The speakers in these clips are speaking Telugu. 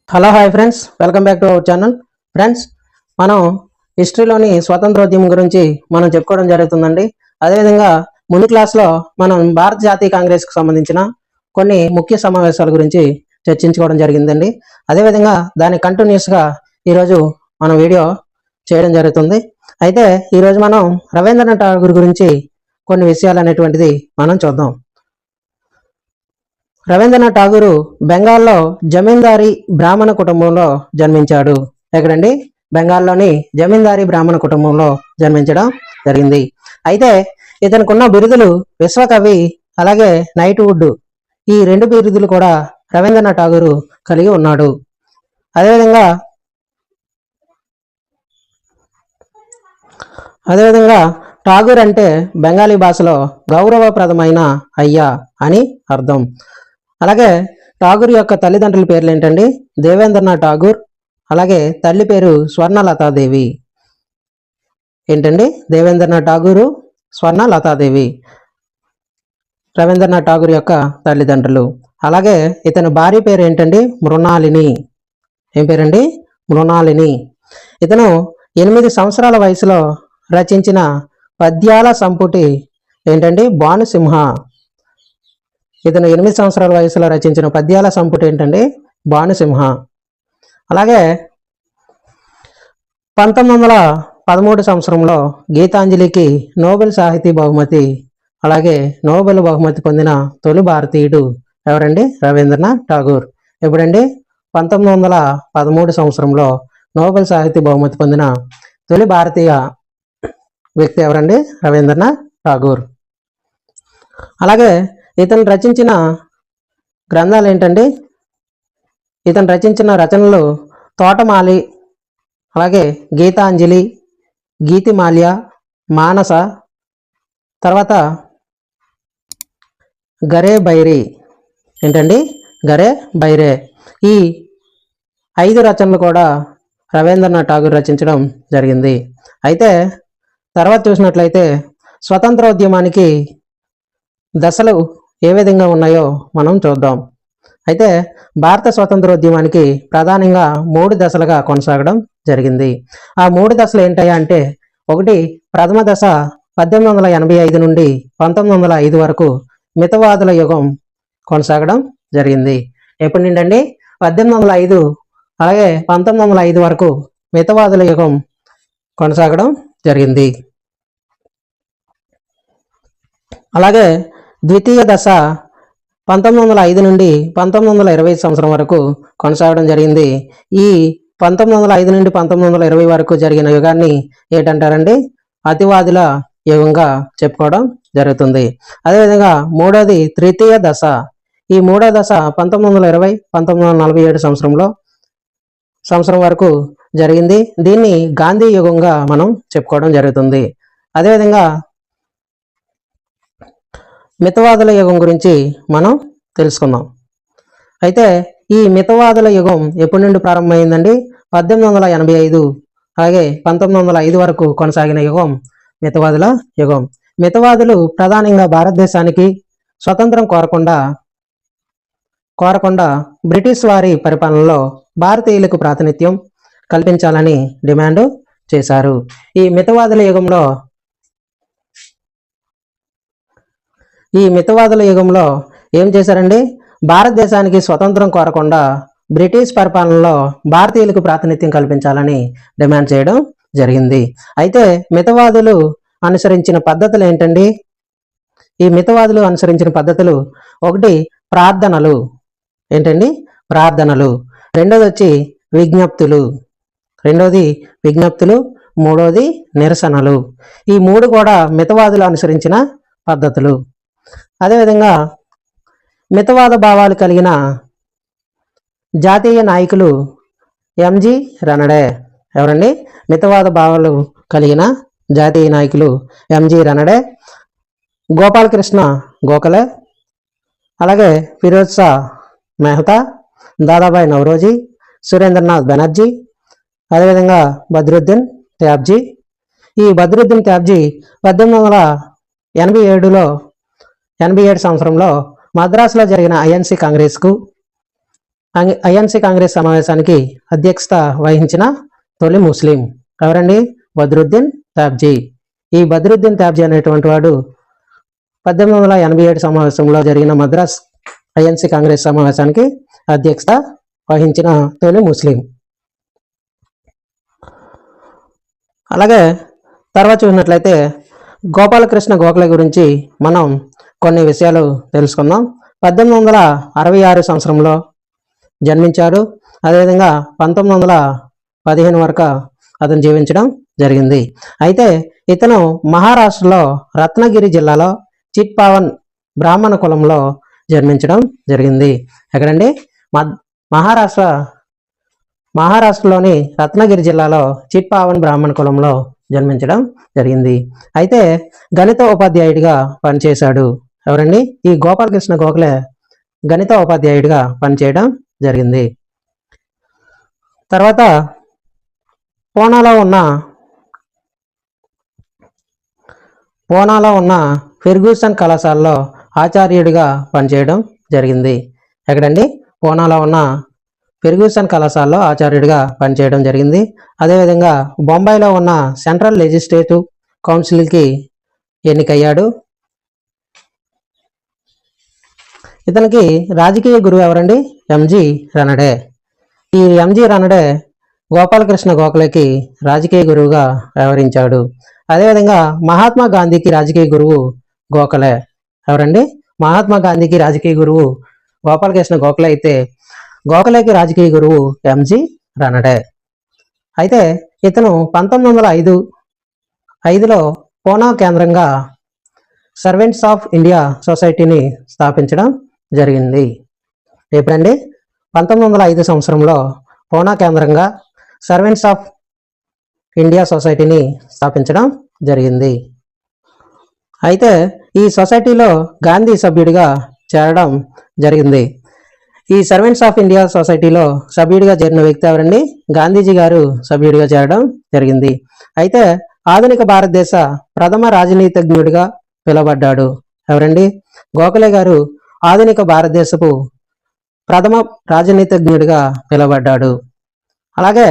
Hello hi friends, welcome back to our channel. Friends, మనం హిస్టరీలోని స్వాతంత్రోద్యమం గురించి మనం చెప్పుకోవడం జరుగుతుందండి. అదేవిధంగా ముందు క్లాస్లో మనం భారత జాతీయ కాంగ్రెస్కి సంబంధించిన కొన్ని ముఖ్య సమావేశాల గురించి చర్చించుకోవడం జరిగిందండి. అదేవిధంగా దాని కంటిన్యూస్గా ఈరోజు మనం వీడియో చేయడం జరుగుతుంది. అయితే ఈరోజు మనం రవీంద్రనాథ్ ఠాగూర్ గురించి కొన్ని విషయాలు అనేటువంటిది మనం చూద్దాం. రవీంద్రనాథ్ ఠాగూర్ బెంగాల్లో జమీందారీ బ్రాహ్మణ కుటుంబంలో జన్మించాడు. ఎక్కడండి? బెంగాల్లోని జమీందారీ బ్రాహ్మణ కుటుంబంలో జన్మించడం జరిగింది. అయితే ఇతనుకున్న బిరుదులు విశ్వకవి, అలాగే నైట్వుడ్. ఈ రెండు బిరుదులు కూడా రవీంద్రనాథ్ ఠాగూర్ కలిగి ఉన్నాడు. అదేవిధంగా ఠాగూర్ అంటే బెంగాలీ భాషలో గౌరవప్రదమైన అయ్యా అని అర్థం. అలాగే ఠాగూర్ యొక్క తల్లిదండ్రుల పేర్లు ఏంటండి? దేవేంద్రనాథ్ ఠాగూర్, అలాగే తల్లి పేరు స్వర్ణలతాదేవి. ఏంటండి? దేవేంద్రనాథ్ ఠాగూరు, స్వర్ణలతాదేవి రవీంద్రనాథ్ ఠాగూర్ యొక్క తల్లిదండ్రులు. అలాగే ఇతని భార్య పేరు ఏంటండి? మృణాలిని. ఏం పేరండి? మృణాలిని. ఇతను 8 సంవత్సరాల వయసులో రచించిన పద్యాల సంపుటి ఏంటండి? భానుసింహ. ఇతను 8 సంవత్సరాల వయసులో రచించిన పద్యాల సంపుటి ఏంటండి? భానుసింహ. అలాగే 1913 సంవత్సరంలో గీతాంజలికి నోబెల్ సాహితీ బహుమతి, అలాగే నోబెల్ బహుమతి పొందిన తొలి భారతీయుడు ఎవరండి? రవీంద్రనాథ్ ఠాగూర్. ఎప్పుడండి? 1913 సంవత్సరంలో నోబెల్ సాహితీ బహుమతి పొందిన తొలి భారతీయ వ్యక్తి ఎవరండి? రవీంద్రనాథ్ ఠాగూర్. అలాగే ఇతను రచించిన గ్రంథాలు ఏంటండి? ఇతను రచించిన రచనలు తోటమాలి, అలాగే గీతాంజలి, గీతిమాల్య, మానస, తర్వాత గరే బైరి. ఏంటండి? గరే బైరే. ఈ 5 రచనలు కూడా రవీంద్రనాథ్ ఠాగూర్ రచించడం జరిగింది. అయితే తర్వాత చూసినట్లయితే స్వతంత్రోద్యమానికి దశలు ఏ విధంగా ఉన్నాయో మనం చూద్దాం. అయితే భారత స్వతంత్రోద్యమానికి ప్రధానంగా 3 దశలుగా కొనసాగడం జరిగింది. ఆ 3 దశలు ఏంటయ్యా అంటే, ఒకటి ప్రథమ దశ 1885 నుండి 1905 వరకు మితవాదుల యుగం కొనసాగడం జరిగింది. ఎప్పటి నుండి అండి? 1805 అలాగే 1905 వరకు మితవాదుల యుగం కొనసాగడం జరిగింది. అలాగే ద్వితీయ దశ 1905 నుండి 1920 సంవత్సరం వరకు కొనసాగడం జరిగింది. ఈ 1905 నుండి 1920 వరకు జరిగిన యుగాన్ని ఏంటంటారండి? అతివాదుల యుగంగా చెప్పుకోవడం జరుగుతుంది. అదేవిధంగా మూడోది తృతీయ దశ. ఈ మూడో దశ 1920 1947 సంవత్సరం వరకు జరిగింది. దీన్ని గాంధీ యుగంగా మనం చెప్పుకోవడం జరుగుతుంది. అదేవిధంగా మితవాదుల యుగం గురించి మనం తెలుసుకుందాం. అయితే ఈ మితవాదుల యుగం ఎప్పటి నుండి ప్రారంభమైందండి? 1885 అలాగే 1905 వరకు కొనసాగిన యుగం మితవాదుల యుగం. మితవాదులు ప్రధానంగా భారతదేశానికి స్వతంత్రం కోరకుండా బ్రిటిష్ వారి పరిపాలనలో భారతీయులకు ప్రాతినిధ్యం కల్పించాలని డిమాండ్ చేశారు. ఈ మితవాదుల యుగంలో ఏం చేశారండి? భారతదేశానికి స్వతంత్రం కోరకుండా బ్రిటిష్ పరిపాలనలో భారతీయులకు ప్రాతినిధ్యం కల్పించాలని డిమాండ్ చేయడం జరిగింది. అయితే మితవాదులు అనుసరించిన పద్ధతులు ఏంటండి? ఈ మితవాదులు అనుసరించిన పద్ధతులు ఒకటి ప్రార్థనలు. ఏంటండి? ప్రార్థనలు. రెండోది విజ్ఞప్తులు. మూడోది నిరసనలు. ఈ 3 కూడా మితవాదులు అనుసరించిన పద్ధతులు. అదేవిధంగా మితవాద భావాలు కలిగిన జాతీయ నాయకులు ఎంజి రనడే. ఎవరండి? మితవాద భావాలు కలిగిన జాతీయ నాయకులు ఎంజి రనడే, గోపాలకృష్ణ గోఖలే, అలాగే ఫిరోజ్ షా మెహతా, దాదాబాయి నౌరోజీ, సురేంద్రనాథ్ బెనర్జీ, అదేవిధంగా బద్రుద్దీన్ త్యాబ్జీ. ఈ బద్రుద్దీన్ త్యాబ్జీ 1887 సంవత్సరంలో మద్రాసులో జరిగిన ఐఎన్సి కాంగ్రెస్కు ఐఎన్సి కాంగ్రెస్ సమావేశానికి అధ్యక్షత వహించిన తొలి ముస్లిం ఎవరండి? బద్రుద్దీన్ తాబ్జీ. ఈ బద్రుద్దీన్ తాబ్జీ అనేటువంటి వాడు 1887 సమావేశంలో జరిగిన మద్రాస్ ఐఎన్సి కాంగ్రెస్ సమావేశానికి అధ్యక్షత వహించిన తొలి ముస్లిం. అలాగే తర్వాత చూసినట్లయితే గోపాలకృష్ణ గోఖలే గురించి మనం కొన్ని విషయాలు తెలుసుకుందాం. 1866 సంవత్సరంలో జన్మించాడు. అదేవిధంగా 1915 వరకు అతను జీవించడం జరిగింది. అయితే ఇతను మహారాష్ట్రలో రత్నగిరి జిల్లాలో చిట్పావన్ బ్రాహ్మణ కులంలో జన్మించడం జరిగింది. ఎక్కడండి? మహారాష్ట్రలోని రత్నగిరి జిల్లాలో చిట్పావన్ బ్రాహ్మణ కులంలో జన్మించడం జరిగింది. అయితే గణిత ఉపాధ్యాయుడిగా పనిచేశాడు. ఎవరండి? ఈ గోపాలకృష్ణ గోఖలే గణిత ఉపాధ్యాయుడిగా పనిచేయడం జరిగింది. తర్వాత పూనాలో ఉన్న ఫెర్గూసన్ కళాశాలలో ఆచార్యుడిగా పనిచేయడం జరిగింది. ఎక్కడండి? పూనాలో ఉన్న ఫెర్గూసన్ కళాశాలలో ఆచార్యుడిగా పనిచేయడం జరిగింది. అదేవిధంగా బొంబాయిలో ఉన్న సెంట్రల్ లెజిస్లేటివ్ కౌన్సిల్కి ఎన్నికయ్యాడు. ఇతనికి రాజకీయ గురువు ఎవరండి? ఎంజి రనడే. ఈ ఎంజి రనడే గోపాలకృష్ణ గోఖలేకి రాజకీయ గురువుగా వ్యవహరించాడు. అదేవిధంగా మహాత్మా గాంధీకి రాజకీయ గురువు గోఖలే. ఎవరండి? మహాత్మా గాంధీకి రాజకీయ గురువు గోపాలకృష్ణ గోఖలే అయితే గోఖలేకి రాజకీయ గురువు ఎంజి రనడే. అయితే ఇతను 1905లో పూనా కేంద్రంగా సర్వెంట్స్ ఆఫ్ ఇండియా సొసైటీని స్థాపించడం జరిగింది. ఎప్పుడండి? 1905 సంవత్సరంలో పూనా కేంద్రంగా సర్వెంట్స్ ఆఫ్ ఇండియా సొసైటీని స్థాపించడం జరిగింది. అయితే ఈ సొసైటీలో గాంధీ సభ్యుడిగా చేరడం జరిగింది. ఈ సర్వెంట్స్ ఆఫ్ ఇండియా సొసైటీలో సభ్యుడిగా చేరిన వ్యక్తి ఎవరండి? గాంధీజీ గారు సభ్యుడిగా చేరడం జరిగింది. అయితే ఆధునిక భారతదేశ ప్రథమ రాజనీతిజ్ఞుడిగా పిలువబడ్డాడు. ఎవరండి? గోఖలే గారు ఆధునిక భారతదేశపు ప్రథమ రాజనీతిజ్ఞుడిగా పిలువబడ్డాడు. అలాగే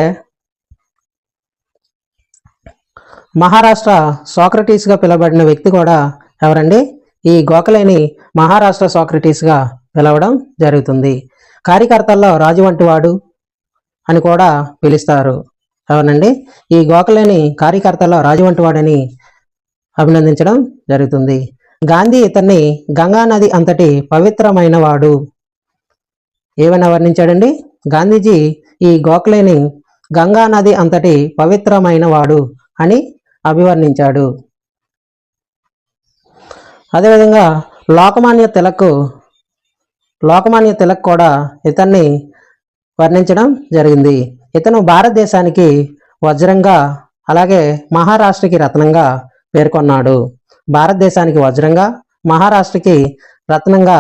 మహారాష్ట్ర సోక్రటీస్గా పిలువబడిన వ్యక్తి కూడా ఎవరండి? ఈ గోఖలేని మహారాష్ట్ర సోక్రటీస్గా పిలవడం జరుగుతుంది. కార్యకర్తల్లో రాజు వంటి వాడు అని కూడా పిలుస్తారు. ఎవరండి? ఈ గోఖలేని కార్యకర్తల్లో రాజు వంటి వాడని అభినందించడం జరుగుతుంది. గాంధీ ఇతన్ని గంగా నది అంతటి పవిత్రమైన వాడు ఏమని వర్ణించాడండి? గాంధీజీ ఈ గోఖలేని గంగా నది అంతటి పవిత్రమైన వాడు అని అభివర్ణించాడు. అదేవిధంగా లోకమాన్య తిలక్ కూడా ఇతన్ని వర్ణించడం జరిగింది. ఇతను భారతదేశానికి వజ్రంగా అలాగే మహారాష్ట్రకి రత్నంగా పేర్కొన్నాడు. భారతదేశానికి వజ్రంగా మహారాష్ట్రకి రత్నంగా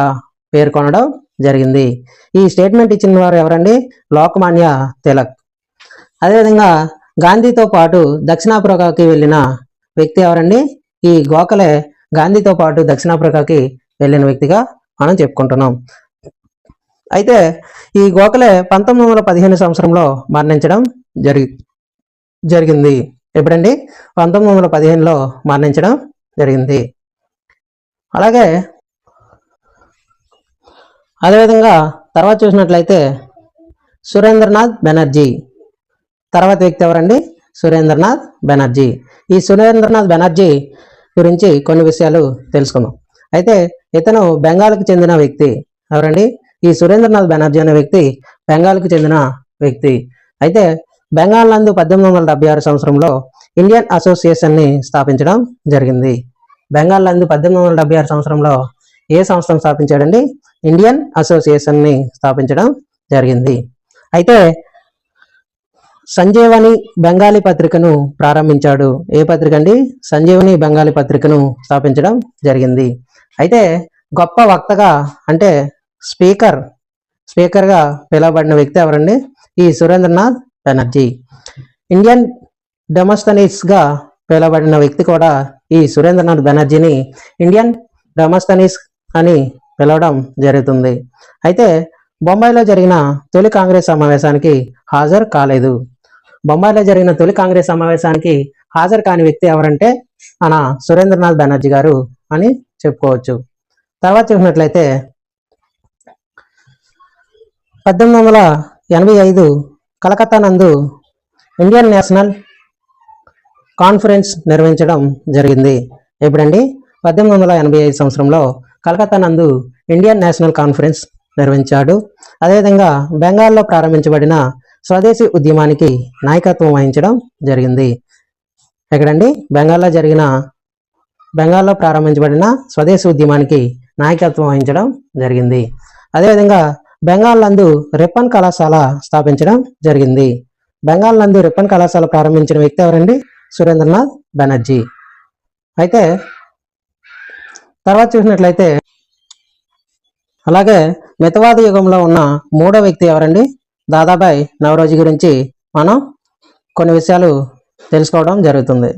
పేర్కొనడం జరిగింది. ఈ స్టేట్మెంట్ ఇచ్చిన వారు ఎవరండి? లోకమాన్య తిలక్. అదేవిధంగా గాంధీతో పాటు దక్షిణాఫ్రికాకి వెళ్ళిన వ్యక్తి ఎవరండి? ఈ గోఖలే గాంధీతో పాటు దక్షిణాఫ్రికాకి వెళ్ళిన వ్యక్తిగా మనం చెప్పుకుంటున్నాం. అయితే ఈ గోఖలే 1915 సంవత్సరంలో మరణించడం జరిగింది. ఎప్పుడండి? 1915లో మరణించడం జరిగింది. అదేవిధంగా తర్వాత చూసినట్లయితే సురేంద్రనాథ్ బెనర్జీ తర్వాత వ్యక్తి ఎవరండి? సురేంద్రనాథ్ బెనర్జీ. ఈ సురేంద్రనాథ్ బెనర్జీ గురించి కొన్ని విషయాలు తెలుసుకుందాం. అయితే ఇతను బెంగాల్కి చెందిన వ్యక్తి. ఎవరండి? ఈ సురేంద్రనాథ్ బెనర్జీ అనే వ్యక్తి బెంగాల్కి చెందిన వ్యక్తి. అయితే బెంగాల్ నందు 1876 సంవత్సరంలో ఇండియన్ అసోసియేషన్ని స్థాపించడం జరిగింది. బెంగాల్ నందు 1876 సంవత్సరంలో ఏ సంస్థను స్థాపించాడండి? ఇండియన్ అసోసియేషన్ని స్థాపించడం జరిగింది. అయితే సంజీవని బెంగాలీ పత్రికను ప్రారంభించాడు. ఏ పత్రిక అండి? సంజీవని బెంగాలీ పత్రికను స్థాపించడం జరిగింది. అయితే గొప్ప వక్తగా అంటే స్పీకర్గా పిలువబడిన వ్యక్తి ఎవరండి? ఈ సురేంద్రనాథ్ బెనర్జీ. ఇండియన్ డెమోస్తనీస్గా పిలువబడిన వ్యక్తి కూడా ఈ సురేంద్రనాథ్ బెనర్జీని ఇండియన్ డెమోస్తనీస్ అని పిలవడం జరుగుతుంది. అయితే బొంబాయిలో జరిగిన తొలి కాంగ్రెస్ సమావేశానికి హాజరు కాలేదు. బొంబాయిలో జరిగిన తొలి కాంగ్రెస్ సమావేశానికి హాజరు కాని వ్యక్తి ఎవరంటే మన సురేంద్రనాథ్ బెనర్జీ గారు అని చెప్పుకోవచ్చు. తర్వాత చూసినట్లయితే 1885 కలకత్తా నందు ఇండియన్ నేషనల్ కాన్ఫరెన్స్ నిర్వహించడం జరిగింది. ఎప్పుడండి? 1885 సంవత్సరంలో కలకత్తా నందు ఇండియన్ నేషనల్ కాన్ఫరెన్స్ నిర్వహించాడు. అదేవిధంగా బెంగాల్లో ప్రారంభించబడిన స్వదేశీ ఉద్యమానికి నాయకత్వం వహించడం జరిగింది. ఎక్కడండి? బెంగాల్లో ప్రారంభించబడిన స్వదేశీ ఉద్యమానికి నాయకత్వం వహించడం జరిగింది. అదేవిధంగా బెంగాల్ నందు రిప్పన్ కళాశాల స్థాపించడం జరిగింది. బెంగాల్ నందు రిప్పన్ కళాశాల ప్రారంభించిన వ్యక్తి ఎవరండి? సురేంద్రనాథ్ బెనర్జీ. అయితే తర్వాత చూసినట్లయితే అలాగే మితవాద యుగంలో ఉన్న మూడో వ్యక్తి ఎవరండి? దాదాబాయ్ నవరోజీ గురించి మనం కొన్ని విషయాలు తెలుసుకోవడం జరుగుతుంది.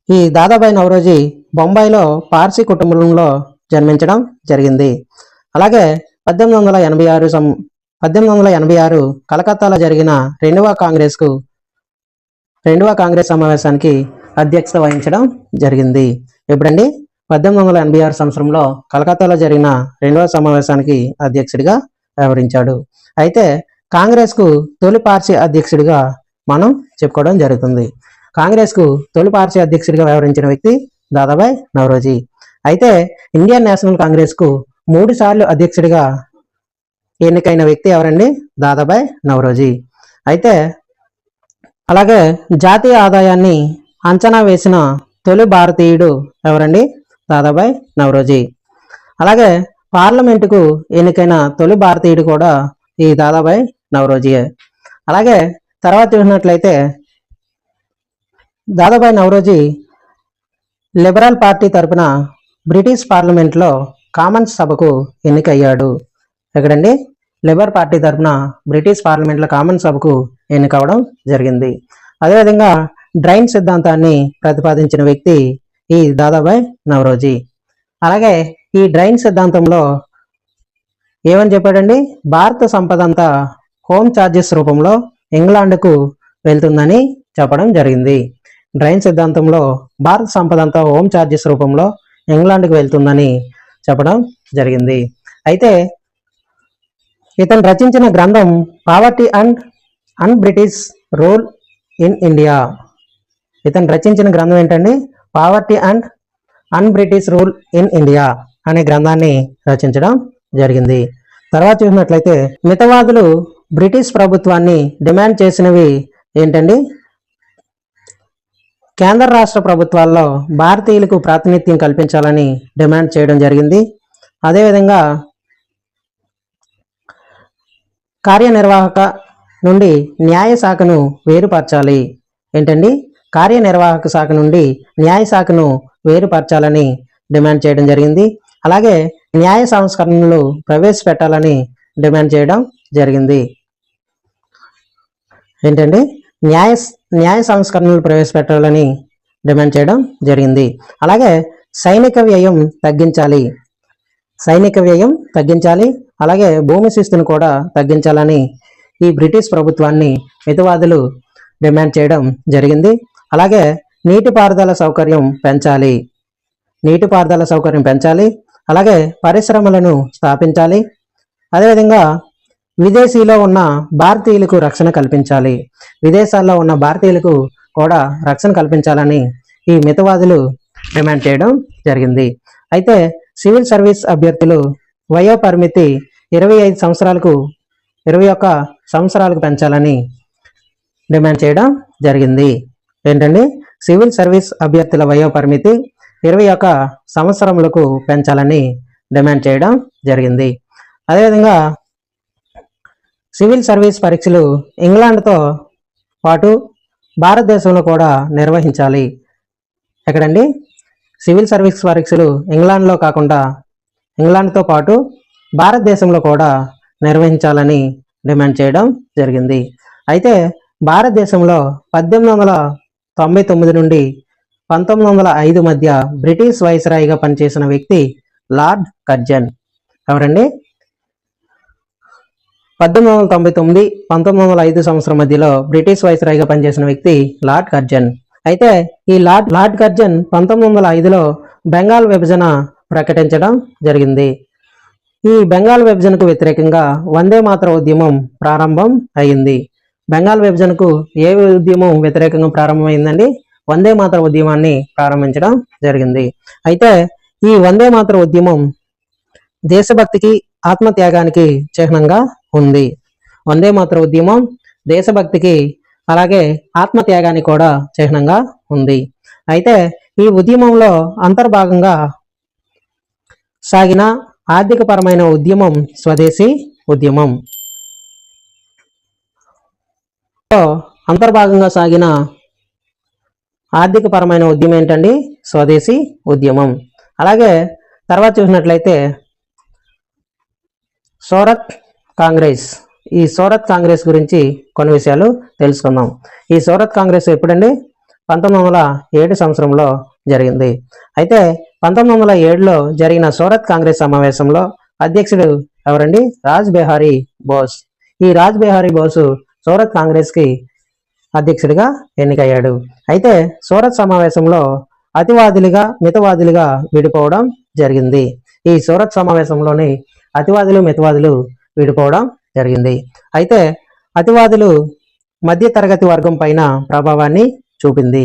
ఈ దాదాబాయ్ నవరోజీ బొంబాయిలో పార్సీ కుటుంబంలో జన్మించడం జరిగింది. అలాగే 1886 కలకత్తాలో జరిగిన రెండవ కాంగ్రెస్ సమావేశానికి అధ్యక్షత వహించడం జరిగింది. ఎప్పుడండి? 1886 సంవత్సరంలో కలకత్తాలో జరిగిన రెండవ సమావేశానికి అధ్యక్షుడిగా వ్యవహరించాడు. అయితే కాంగ్రెస్కు తొలి పార్సీ అధ్యక్షుడిగా మనం చెప్పుకోవడం జరుగుతుంది. కాంగ్రెస్కు తొలి పార్సీ అధ్యక్షుడిగా వ్యవహరించిన వ్యక్తి దాదాబాయ్ నవరోజీ. అయితే ఇండియన్ నేషనల్ కాంగ్రెస్కు 3 సార్లు అధ్యక్షుడిగా ఎన్నికైన వ్యక్తి ఎవరండి? దాదాబాయ్ నవరోజీ. అయితే అలాగే జాతీయ ఆదాయాన్ని అంచనా వేసిన తొలి భారతీయుడు ఎవరండి? దాదాబాయ్ నవరోజీ. అలాగే పార్లమెంటుకు ఎన్నికైన తొలి భారతీయుడు కూడా ఈ దాదాబాయ్ నవరోజీయే. అలాగే తర్వాత చూసినట్లయితే దాదాబాయ్ నవరోజీ లిబరల్ పార్టీ తరపున బ్రిటిష్ పార్లమెంట్లో కామన్స్ సభకు ఎన్నికయ్యాడు. ఎక్కడండి? లిబరల్ పార్టీ తరపున బ్రిటిష్ పార్లమెంట్లో కామన్ సభకు ఎన్నికవడం జరిగింది. అదేవిధంగా డ్రైన్ సిద్ధాంతాన్ని ప్రతిపాదించిన వ్యక్తి ఈ దాదాబాయ్ నవరోజీ. అలాగే ఈ డ్రైన్ సిద్ధాంతంలో ఏమని చెప్పాడండి? భారత సంపద అంతా హోమ్ ఛార్జెస్ రూపంలో ఇంగ్లాండ్కు వెళ్తుందని చెప్పడం జరిగింది. డ్రైన్ సిద్ధాంతంలో భారత సంపద అంతా హోమ్ ఛార్జెస్ రూపంలో ఇంగ్లాండ్కు వెళ్తుందని చెప్పడం జరిగింది. అయితే ఇతను రచించిన గ్రంథం poverty and an British rule in India. ఇతను రచించిన గ్రంథం ఏంటండి? Poverty and an British rule in India అనే గ్రంథాన్ని రచించడం జరిగింది. తర్వాత చూసినట్లయితే మితవాదులు బ్రిటిష్ ప్రభుత్వాన్ని డిమాండ్ చేసినవి ఏంటండి? కేంద్ర రాష్ట్ర ప్రభుత్వాల్లో భారతీయులకు ప్రాతినిధ్యం కల్పించాలని డిమాండ్ చేయడం జరిగింది. అదేవిధంగా కార్యనిర్వాహక నుండి న్యాయ శాఖను వేరుపరచాలి. ఏంటండి? కార్యనిర్వాహక శాఖ నుండి న్యాయ శాఖను వేరుపరచాలని డిమాండ్ చేయడం జరిగింది. అలాగే న్యాయ సంస్కరణలు ప్రవేశపెట్టాలని డిమాండ్ చేయడం జరిగింది. ఏంటండి? న్యాయ సంస్కరణలు ప్రవేశపెట్టాలని డిమాండ్ చేయడం జరిగింది. అలాగే సైనిక వ్యయం తగ్గించాలి. అలాగే భూమి శిస్తును కూడా తగ్గించాలని ఈ బ్రిటిష్ ప్రభుత్వాన్ని మితవాదులు డిమాండ్ చేయడం జరిగింది. అలాగే నీటిపారుదల సౌకర్యం పెంచాలి. అలాగే పరిశ్రమలను స్థాపించాలి. అదేవిధంగా విదేశీలో ఉన్న భారతీయులకు రక్షణ కల్పించాలి. విదేశాల్లో ఉన్న భారతీయులకు కూడా రక్షణ కల్పించాలని ఈ మితవాదులు డిమాండ్ చేయడం జరిగింది. అయితే సివిల్ సర్వీస్ అభ్యర్థులు వయో పరిమితి 21 సంవత్సరాలకు పెంచాలని డిమాండ్ చేయడం జరిగింది. ఏంటండి? సివిల్ సర్వీస్ అభ్యర్థుల వయో పరిమితి 21 సంవత్సరములకు పెంచాలని డిమాండ్ చేయడం జరిగింది. అదేవిధంగా సివిల్ సర్వీస్ పరీక్షలు ఇంగ్లాండ్తో పాటు భారతదేశంలో కూడా నిర్వహించాలి. ఎక్కడండి? సివిల్ సర్వీస్ పరీక్షలు ఇంగ్లాండ్తో పాటు భారతదేశంలో కూడా నిర్వహించాలని డిమాండ్ చేయడం జరిగింది. అయితే భారతదేశంలో 1899 నుండి 1905 మధ్య బ్రిటిష్ వైస్రాయిగా పనిచేసిన వ్యక్తి లార్డ్ కర్జన్. ఎవరండి? 1899 1905 సంవత్సరం మధ్యలో బ్రిటిష్ వైస్రాయిగా పనిచేసిన వ్యక్తి లార్డ్ కర్జన్. అయితే ఈ లార్డ్ కర్జన్ 1905లో బెంగాల్ విభజన ప్రకటించడం జరిగింది. ఈ బెంగాల్ విభజనకు వ్యతిరేకంగా వందే మాతర ఉద్యమం ప్రారంభం అయింది. బెంగాల్ విభజనకు ఏ ఉద్యమం వ్యతిరేకంగా ప్రారంభమైందండి? వందే మాతర ఉద్యమాన్ని ప్రారంభించడం జరిగింది. అయితే ఈ వందే మాతర ఉద్యమం దేశభక్తికి ఆత్మత్యాగానికి చిహ్నంగా ఉంది. వందే మాతర ఉద్యమం దేశభక్తికి అలాగే ఆత్మత్యాగానికి కూడా చిహ్నంగా ఉంది. అయితే ఈ ఉద్యమంలో అంతర్భాగంగా సాగిన ఆర్థికపరమైన ఉద్యమం స్వదేశీ ఉద్యమం. అంతర్భాగంగా సాగిన ఆర్థికపరమైన ఉద్యమం ఏంటండి? స్వదేశీ ఉద్యమం. అలాగే తర్వాత చూసినట్లయితే సూరత్ కాంగ్రెస్. ఈ సూరత్ కాంగ్రెస్ గురించి కొన్ని విషయాలు తెలుసుకుందాం. ఈ సూరత్ కాంగ్రెస్ ఎప్పుడండి? 1907 సంవత్సరంలో జరిగింది. అయితే 1907లో జరిగిన సూరత్ కాంగ్రెస్ సమావేశంలో అధ్యక్షుడు ఎవరండి? రాజ్ బిహారీ బోస్. ఈ రాజ్ బిహారీ బోసు సూరత్ కాంగ్రెస్కి అధ్యక్షుడిగా ఎన్నికయ్యాడు. అయితే సూరత్ సమావేశంలో అతివాదులుగా మితవాదులుగా విడిపోవడం జరిగింది. ఈ సూరత్ సమావేశంలోని అతివాదులు మితవాదులు విడిపోవడం జరిగింది. అయితే అతివాదులు మధ్యతరగతి వర్గం పైన ప్రభావాన్ని చూపింది.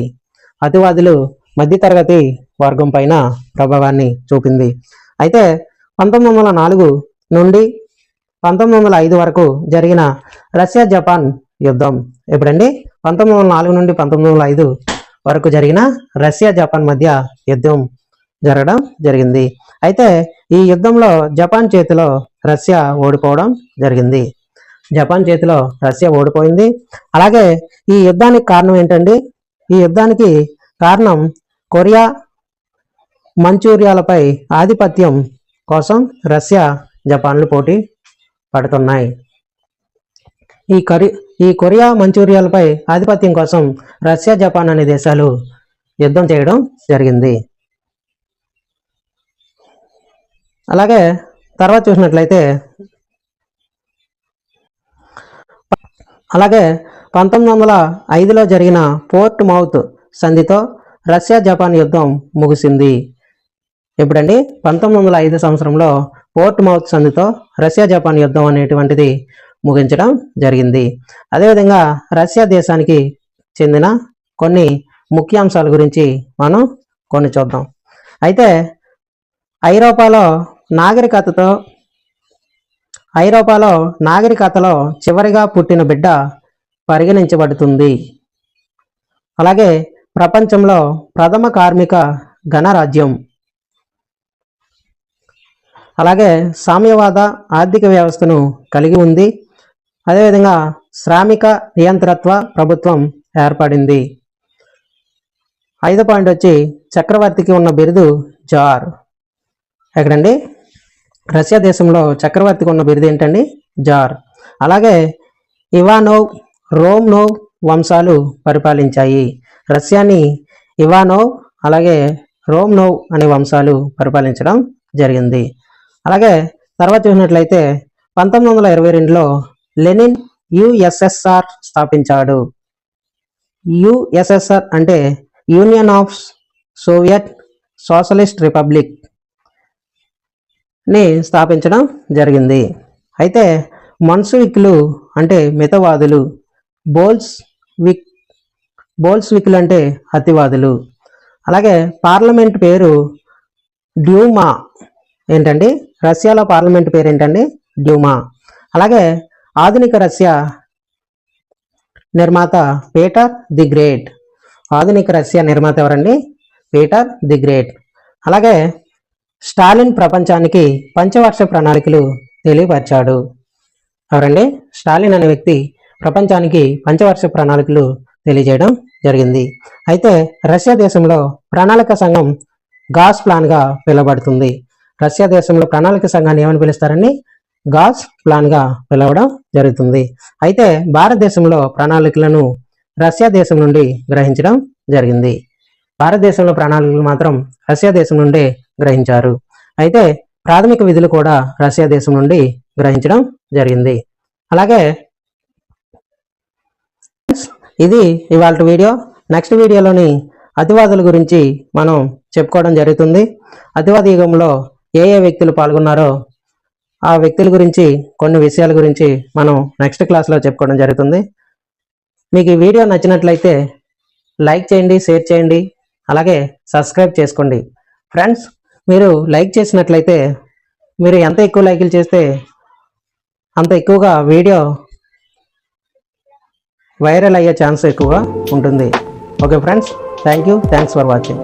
అతివాదులు మధ్యతరగతి వర్గం పైన ప్రభావాన్ని చూపింది. అయితే 1904 నుండి 1905 వరకు జరిగిన రష్యా జపాన్ యుద్ధం. ఎప్పుడండి? 1904 నుండి 1905 వరకు జరిగిన రష్యా జపాన్ మధ్య యుద్ధం జరగడం జరిగింది. అయితే ఈ యుద్ధంలో జపాన్ చేతిలో రష్యా ఓడిపోవడం జరిగింది. జపాన్ చేతిలో రష్యా ఓడిపోయింది. అలాగే ఈ యుద్ధానికి కారణం ఏంటండి? ఈ యుద్ధానికి కారణం కొరియా మంచూరియాలపై ఆధిపత్యం కోసం రష్యా జపాన్లు పోటీ పడుతున్నాయి. ఈ కొరియా మంచూరియాలపై ఆధిపత్యం కోసం రష్యా జపాన్ అనే దేశాలు యుద్ధం చేయడం జరిగింది. అలాగే తర్వాత చూసినట్లయితే 1905లో జరిగిన పోర్ట్ మౌత్ సంధితో రష్యా జపాన్ యుద్ధం ముగిసింది. ఎప్పుడండి? 1905 సంవత్సరంలో పోర్ట్ మౌత్ సంధితో రష్యా జపాన్ యుద్ధం అనేటువంటిది ముగించడం జరిగింది. అదేవిధంగా రష్యా దేశానికి చెందిన కొన్ని ముఖ్యాంశాల గురించి మనం కొన్ని చూద్దాం. అయితే ఐరోపాలో నాగరికతలో చివరిగా పుట్టిన బిడ్డ పరిగణించబడుతుంది. అలాగే ప్రపంచంలో ప్రథమ కార్మిక గణరాజ్యం. అలాగే సామ్యవాద ఆర్థిక వ్యవస్థను కలిగి ఉంది. అదేవిధంగా శ్రామిక నియంత్రత్వ ప్రభుత్వం ఏర్పడింది. 5వ పాయింట్ వచ్చి చక్రవర్తికి ఉన్న బిరుదు జార్. ఎక్కడండి? రష్యా దేశంలో చక్రవర్తికి ఉన్న బిరుదు ఏంటండి? జార్. అలాగే ఇవానోవ్, రోమ్నోవ్ వంశాలు పరిపాలించాయి. రష్యాని ఇవానోవ్ అలాగే రోమ్నోవ్ అనే వంశాలు పరిపాలించడం జరిగింది. అలాగే తర్వాత చూసినట్లయితే 1922లో లెనిన్ యుఎస్ఎస్ఆర్ స్థాపించాడు. యుఎస్ఎస్ఆర్ అంటే union of Soviet socialist republic ని స్థాపించడం జరిగింది. అయితే మన్సువిక్లు అంటే మితవాదులు, బోల్స్విక్లు అంటే అతివాదులు. అలాగే పార్లమెంట్ పేరు డ్యూమా. ఏంటండి? రష్యాలో పార్లమెంట్ పేరు ఏంటండి? డ్యూమా. అలాగే ఆధునిక రష్యా నిర్మాత పీటర్ ది గ్రేట్. ఆధునిక రష్యా నిర్మాత ఎవరండి? Peter the great. అలాగే స్టాలిన్ ప్రపంచానికి పంచవర్ష ప్రణాళికలు తెలియపరిచాడు. ఎవరండి? స్టాలిన్ అనే వ్యక్తి ప్రపంచానికి పంచవర్ష ప్రణాళికలు తెలియజేయడం జరిగింది. అయితే రష్యా దేశంలో ప్రణాళిక సంఘం గాస్ ప్లాన్గా పిలువబడుతుంది. రష్యా దేశంలో ప్రణాళిక సంఘాన్ని ఏమని పిలుస్తారండి? గాస్ ప్లాన్గా పిలవడం జరుగుతుంది. అయితే భారతదేశంలో ప్రణాళికలను రష్యా దేశం నుండి గ్రహించడం జరిగింది. భారతదేశంలో ప్రణాళికలు మాత్రం రష్యా దేశం నుండి గ్రహించారు. అయితే ప్రాథమిక విధులు కూడా రష్యా దేశం నుండి గ్రహించడం జరిగింది. అలాగే ఇది ఇవాళ వీడియో. నెక్స్ట్ వీడియోలోని అతివాదుల గురించి మనం చెప్పుకోవడం జరుగుతుంది. అతివాద యుగంలో ఏ వ్యక్తులు పాల్గొన్నారో ఆ వ్యక్తుల గురించి కొన్ని విషయాల గురించి మనం నెక్స్ట్ క్లాస్లో చెప్పుకోవడం జరుగుతుంది. మీకు ఈ వీడియో నచ్చినట్లయితే లైక్ చేయండి, షేర్ చేయండి, అలాగే సబ్స్క్రైబ్ చేసుకోండి. ఫ్రెండ్స్, మీరు లైక్ చేసినట్లయితే మీరు ఎంత ఎక్కువ లైకులు చేస్తే అంత ఎక్కువగా వీడియో వైరల్ అయ్యే ఛాన్స్ ఎక్కువగా ఉంటుంది. Okay friends, thanks for watching.